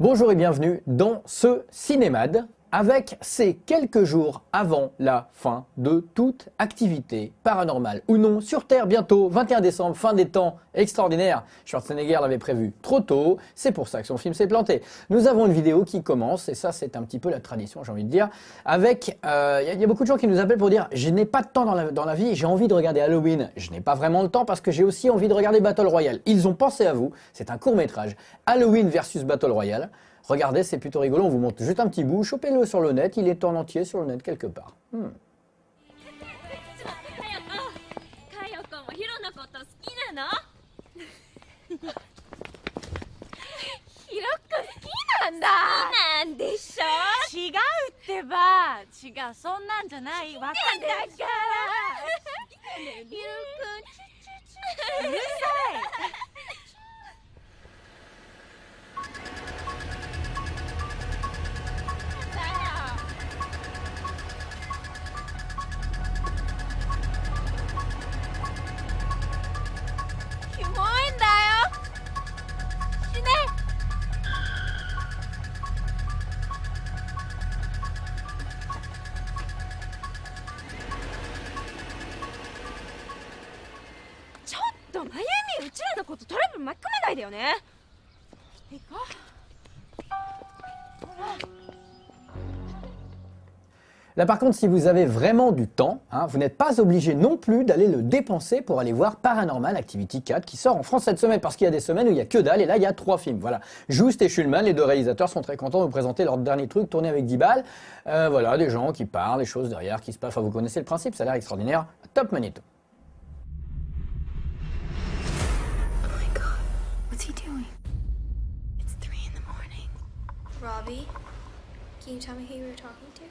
Bonjour et bienvenue dans ce Cinémad, avec ces quelques jours avant la fin de toute activité paranormale ou non sur Terre bientôt, 21 décembre, fin des temps extraordinaire. Schwarzenegger l'avait prévu trop tôt, c'est pour ça que son film s'est planté. Nous avons une vidéo qui commence, et ça c'est un petit peu la tradition j'ai envie de dire, avec, y a beaucoup de gens qui nous appellent pour dire je n'ai pas de temps dans la vie, j'ai envie de regarder Halloween. Je n'ai pas vraiment le temps parce que j'ai aussi envie de regarder Battle Royale. Ils ont pensé à vous, c'est un court métrage, Halloween versus Battle Royale. Regardez, c'est plutôt rigolo, on vous montre juste un petit bout, chopez-le sur le net, il est en entier sur le net quelque part. Là par contre, si vous avez vraiment du temps, vous n'êtes pas obligé non plus d'aller le dépenser pour aller voir Paranormal Activity 4 qui sort en France cette semaine, parce qu'il y a des semaines où il n'y a que dalle, et là il y a 3 films. Voilà. Just et Schulman, les deux réalisateurs, sont très contents de vous présenter leur dernier truc tourné avec 10 balles. Voilà, des gens qui parlent, des choses derrière qui se passent. Enfin, vous connaissez le principe, ça a l'air extraordinaire. Top magnéto. Oh my god, what's he doing? It's 3 in the morning. Robbie, can you tell me who you were talking to?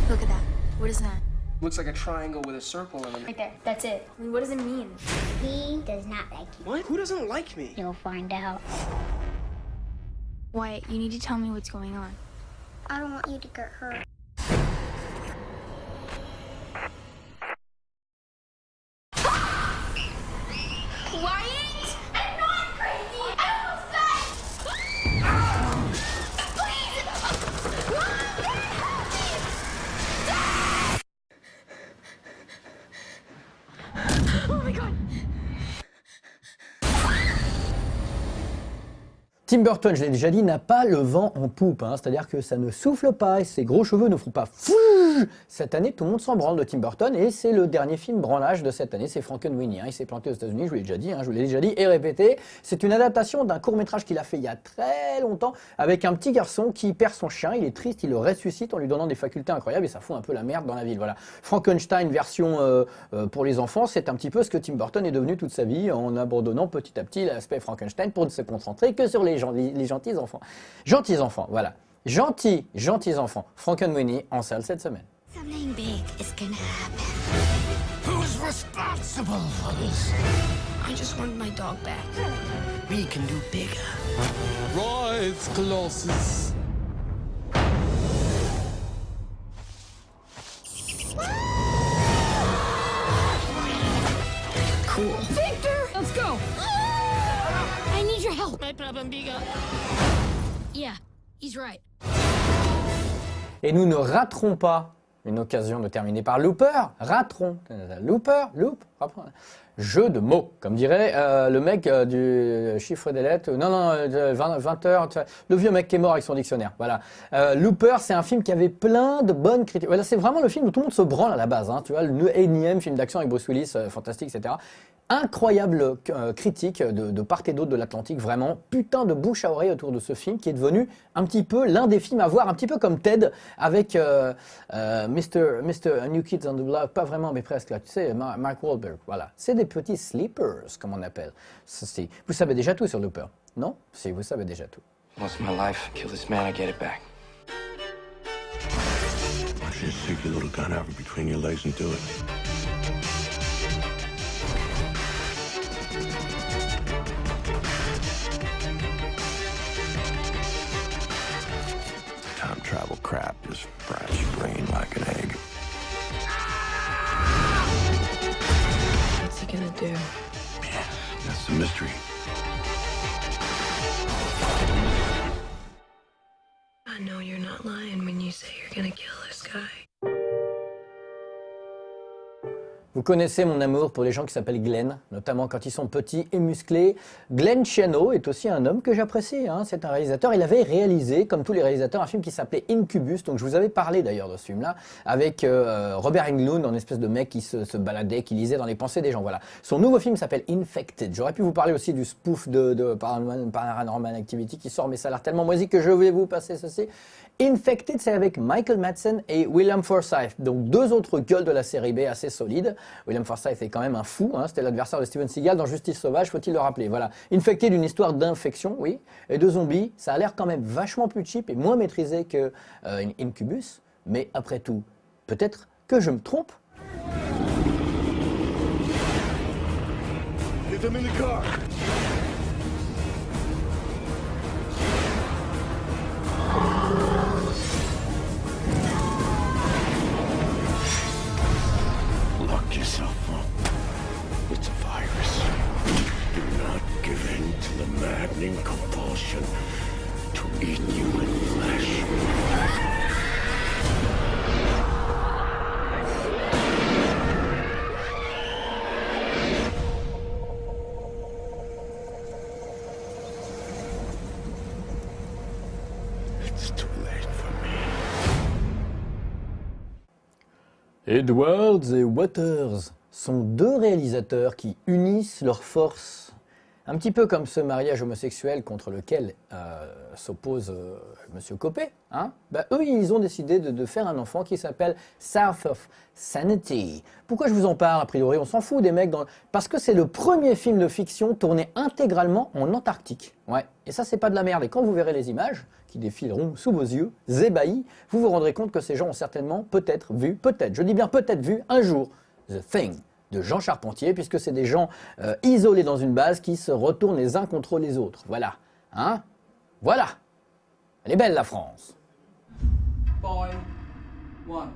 Look at that. What is that? Looks like a triangle with a circle in it. Right there. That's it. I mean, what does it mean? He does not like you. What? Who doesn't like me? You'll find out. Wyatt, you need to tell me what's going on. I don't want you to get hurt. Wyatt! I'm not crazy! I almost died! Oh my god! Tim Burton, je l'ai déjà dit, n'a pas le vent en poupe, c'est-à-dire que ça ne souffle pas et ses gros cheveux ne font pas fouh. Cette année, tout le monde s'en branle de Tim Burton et c'est le dernier film branlage de cette année, c'est Frankenweenie. Il s'est planté aux États-Unis, je vous l'ai déjà dit et répété. C'est une adaptation d'un court-métrage qu'il a fait il y a très longtemps avec un petit garçon qui perd son chien, il est triste, il le ressuscite en lui donnant des facultés incroyables et ça fout un peu la merde dans la ville. Voilà. Frankenstein version pour les enfants, c'est un petit peu ce que Tim Burton est devenu toute sa vie en abandonnant petit à petit l'aspect Frankenstein pour ne se concentrer que sur les gentils enfants. Gentils enfants, voilà. Gentils enfants. Frankenweenie en salle cette semaine. Something big is gonna happen. Who's responsible for this? I just wanted my dog back. We can do bigger. Rise, Colossus. Cool. Victor! Let's go! I need your help. My problem bigger. Yeah, he's right. Et nous ne raterons pas une occasion de terminer par Looper. Looper, jeu de mots, comme dirait le mec du chiffre des lettres. Non, 20 heures. Le vieux mec qui est mort avec son dictionnaire. Voilà. Looper, c'est un film qui avait plein de bonnes critiques. Voilà, c'est vraiment le film où tout le monde se branle à la base. Tu vois, le énième film d'action avec Bruce Willis, fantastique, etc. Incroyable critique de part et d'autre de l'Atlantique, vraiment putain de bouche à oreille autour de ce film qui est devenu un petit peu l'un des films à voir, un petit peu comme Ted avec Mr. New Kids on the Block, pas vraiment mais presque là, tu sais, Mark Wahlberg, voilà. C'est des petits sleepers comme on appelle. Vous savez déjà tout sur Looper, non? Si, vous savez déjà tout. What's my life? Kill this man, I get it back. Why don't you stick your little gun out between your legs and do it? Time travel crap just fries your brain like an egg. What's he gonna do? Yeah, That's the mystery. I know you're not lying when you say you're gonna kill this guy. Vous connaissez mon amour pour les gens qui s'appellent Glenn, notamment quand ils sont petits et musclés. Glenn Chiano est aussi un homme que j'apprécie, hein. C'est un réalisateur. Il avait réalisé, comme tous les réalisateurs, un film qui s'appelait Incubus. Donc je vous avais parlé d'ailleurs de ce film-là, avec Robert Englund, un espèce de mec qui se baladait, qui lisait dans les pensées des gens. Voilà. Son nouveau film s'appelle Infected. J'aurais pu vous parler aussi du spoof de Paranormal Activity qui sort, mais ça a l'air tellement moisi que je vais vous passer ceci. Infected, c'est avec Michael Madsen et William Forsythe, donc deux autres gueules de la série B assez solides. William Forsythe est quand même un fou, hein, c'était l'adversaire de Steven Seagal dans Justice Sauvage, faut-il le rappeler. Voilà. Infected, une histoire d'infection, oui, et de zombies, ça a l'air quand même vachement plus cheap et moins maîtrisé que Incubus, mais après tout, peut-être que je me trompe. Get them in the car. Lock yourself up. It's a virus. Do not give in to the maddening compulsion to eat human flesh. It's too late for me. Edwards et Waters sont deux réalisateurs qui unissent leurs forces, un petit peu comme ce mariage homosexuel contre lequel s'oppose Monsieur Copé. Hein, bah, eux, ils ont décidé de faire un enfant qui s'appelle South of Sanity. Pourquoi je vous en parle? A priori, on s'en fout des mecs. Parce que c'est le premier film de fiction tourné intégralement en Antarctique. Ouais. Et ça, c'est pas de la merde. Et quand vous verrez les images qui défileront sous vos yeux, ébahis, vous vous rendrez compte que ces gens ont certainement peut-être vu, je dis bien peut-être vu, un jour, The Thing de Jean Charpentier, puisque c'est des gens isolés dans une base qui se retournent les uns contre les autres. Voilà. Hein? Voilà. Elle est belle, la France. 5, 1.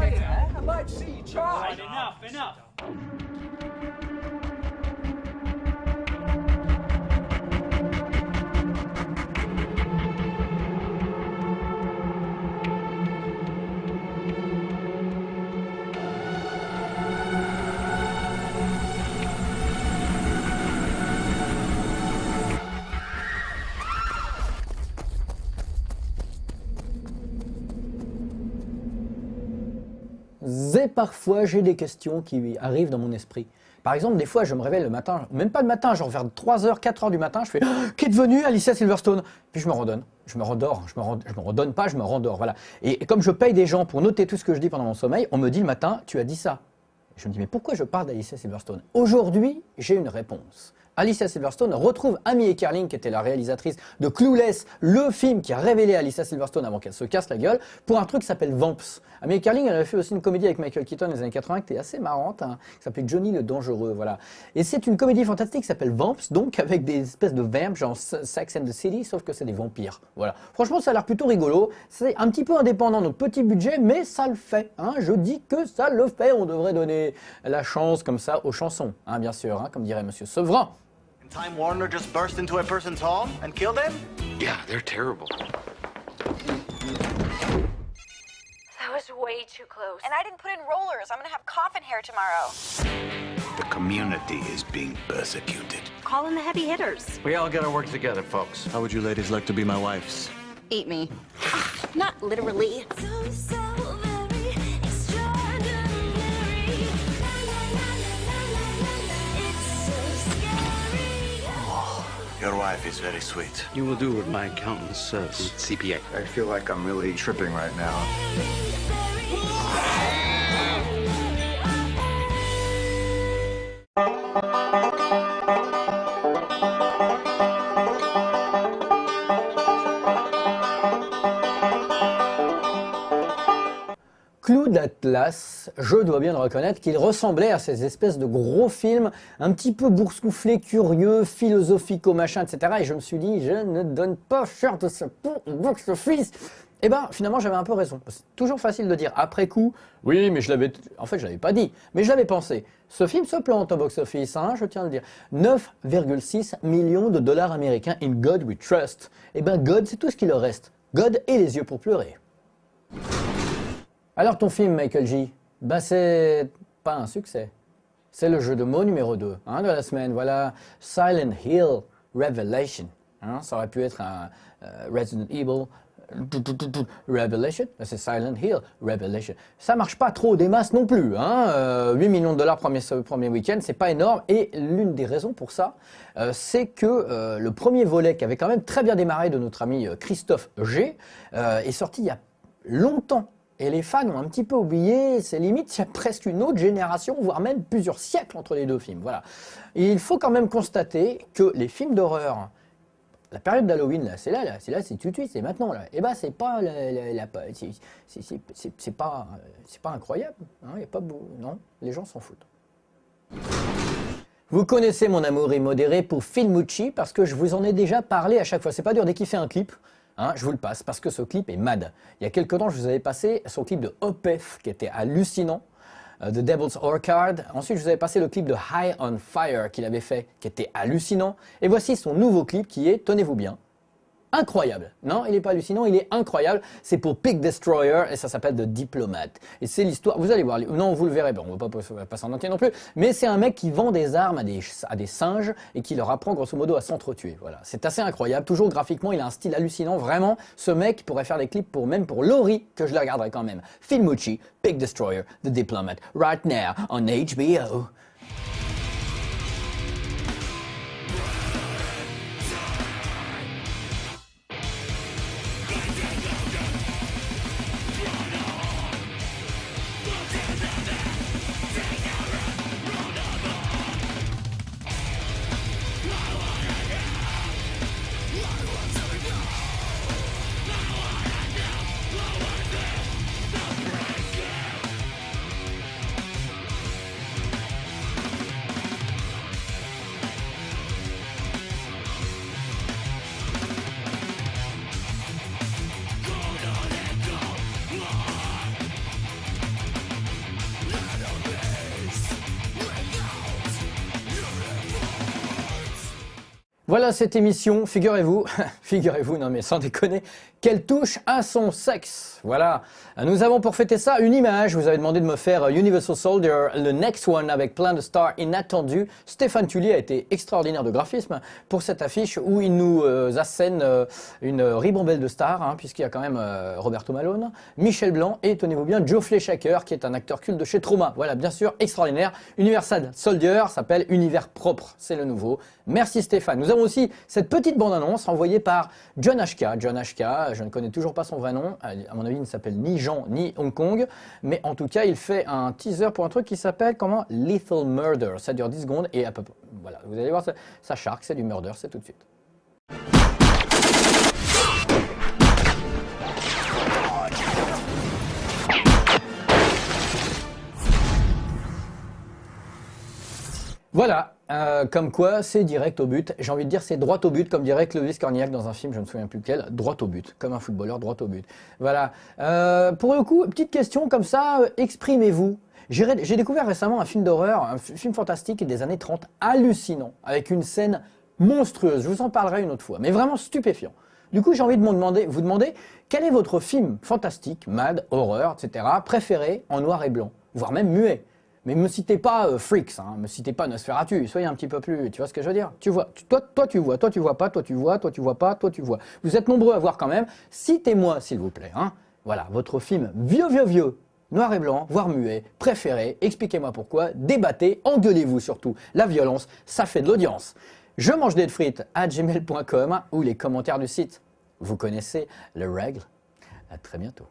I might see you try. Enough. Et parfois, j'ai des questions qui arrivent dans mon esprit. Par exemple, des fois, je me réveille le matin, même pas le matin, genre vers 3h, 4h du matin, je fais « Qu'est devenu Alicia Silverstone ?» Puis je me redonne, je me rendors, je me redonne pas, je me rendors, voilà. Et comme je paye des gens pour noter tout ce que je dis pendant mon sommeil, on me dit le matin « Tu as dit ça ?» Je me dis « Mais pourquoi je parle d'Alicia Silverstone ?» Aujourd'hui, j'ai une réponse. Alicia Silverstone retrouve Amy Heckerling, qui était la réalisatrice de Clueless, le film qui a révélé Alicia Silverstone avant qu'elle se casse la gueule, pour un truc qui s'appelle Vamps. Amy Heckerling, elle avait fait aussi une comédie avec Michael Keaton dans les années 80 qui était assez marrante, hein, qui s'appelait Johnny le Dangereux, voilà. Et c'est une comédie fantastique qui s'appelle Vamps, donc avec des espèces de vamps, genre Sex and the City, sauf que c'est des vampires, voilà. Franchement, ça a l'air plutôt rigolo, c'est un petit peu indépendant, donc petit budget, mais ça le fait, hein. Je dis que ça le fait, on devrait donner la chance comme ça aux chansons, hein, bien sûr, hein, comme dirait Monsieur Sevran. Time Warner just burst into a person's home and killed him? Yeah, they're terrible. That was way too close. And I didn't put in rollers. I'm gonna have coffin hair tomorrow. The community is being persecuted. Call in the heavy hitters. We all gotta work together, folks. How would you ladies like to be my wives? Eat me. Not literally. Your wife is very sweet. You will do what my accountant says. CPA. I feel like I'm really tripping right now. Clou d'Atlas, je dois bien le reconnaître qu'il ressemblait à ces espèces de gros films un petit peu boursouflés, curieux, philosophico machin, etc. Et je me suis dit, je ne donne pas cher de ce box-office Eh ben, finalement, j'avais un peu raison. C'est toujours facile de dire après coup, oui, mais je l'avais pas dit, mais je l'avais pensé. Ce film se plante au box-office, hein, je tiens à le dire. 9,6 millions de dollars américains in God We Trust. Eh ben, God, c'est tout ce qui leur reste. God et les yeux pour pleurer. Alors, ton film, Michael J, ben, c'est pas un succès. C'est le jeu de mots numéro 2 hein, de la semaine. Voilà, Silent Hill Revelation. Hein, ça aurait pu être un Resident Evil Revelation. C'est Silent Hill Revelation. Ça marche pas trop des masses non plus. Hein. 8 millions de dollars premier week-end, c'est pas énorme. Et l'une des raisons pour ça, c'est que le premier volet qui avait quand même très bien démarré de notre ami Christophe G est sorti il y a longtemps. Et les fans ont un petit peu oublié, c'est limite, il y a presque une autre génération, voire même plusieurs siècles entre les deux films. Voilà. Et il faut quand même constater que les films d'horreur, la période d'Halloween, là, c'est tout de suite, c'est maintenant. Là. Et ben, c'est pas, c'est pas incroyable. Hein, y a pas beau, non, les gens s'en foutent. Vous connaissez mon amour immodéré pour Filmucci parce que je vous en ai déjà parlé à chaque fois. C'est pas dur, dès qu'il fait un clip, hein, je vous le passe parce que ce clip est mad. Il y a quelques temps, je vous avais passé son clip de Opeth qui était hallucinant, The Devil's Orchard. Ensuite, je vous avais passé le clip de High on Fire qu'il avait fait, qui était hallucinant. Et voici son nouveau clip qui est, tenez-vous bien, incroyable. Non, il n'est pas hallucinant, il est incroyable. C'est pour Pig Destroyer et ça s'appelle The Diplomat. Et c'est l'histoire, vous allez voir, non, vous le verrez, bon, on va pas passer en entier non plus, mais c'est un mec qui vend des armes à des singes et qui leur apprend grosso modo à s'entretuer. Voilà, c'est assez incroyable. Toujours graphiquement, il a un style hallucinant. Vraiment, ce mec pourrait faire des clips même pour Laurie, que je la regarderai quand même. Filmucci, Pig Destroyer, The Diplomat, right now on HBO. Voilà cette émission, figurez-vous, non mais sans déconner, qu'elle touche à son sexe. Voilà, nous avons pour fêter ça une image. Vous avez demandé de me faire Universal Soldier, le next one avec plein de stars inattendues. Stéphane Tullier a été extraordinaire de graphisme pour cette affiche où il nous assène une ribambelle de stars, hein, puisqu'il y a quand même Roberto Malone, Michel Blanc et, tenez-vous bien, Joe Fleischaker qui est un acteur culte de chez Trauma. Voilà, bien sûr, extraordinaire. Universal Soldier s'appelle Univers Propre, c'est le nouveau. Merci Stéphane. Nous avons aussi cette petite bande-annonce envoyée par John HK. John HK, je ne connais toujours pas son vrai nom. À mon avis, il ne s'appelle ni Jean ni Hong Kong. Mais en tout cas, il fait un teaser pour un truc qui s'appelle comment Lethal Murder. Ça dure 10 secondes et à peu près, voilà, vous allez voir, ça charque, c'est du murder, c'est tout de suite. Voilà, comme quoi c'est direct au but. J'ai envie de dire c'est droit au but, comme dirait Clovis Cornillac dans un film, je ne me souviens plus lequel, droit au but, comme un footballeur droit au but. Voilà, pour le coup, petite question comme ça, exprimez-vous. J'ai découvert récemment un film d'horreur, un film fantastique des années 30, hallucinant, avec une scène monstrueuse, je vous en parlerai une autre fois, mais vraiment stupéfiant. Du coup, j'ai envie de vous demander quel est votre film fantastique, mad, horreur, etc., préféré en noir et blanc, voire même muet. Mais me citez pas Freaks, hein, me citez pas Nosferatu, soyez un petit peu plus, tu vois ce que je veux dire? Tu vois, toi tu vois, toi tu vois pas, toi tu vois, toi tu vois pas, toi tu vois. Vous êtes nombreux à voir quand même, citez-moi s'il vous plaît, hein. Voilà, votre film vieux, noir et blanc, voire muet, préféré, expliquez-moi pourquoi, débattez, engueulez-vous surtout. La violence, ça fait de l'audience. Je mange des frites @gmail.com ou les commentaires du site. Vous connaissez les règles. À très bientôt.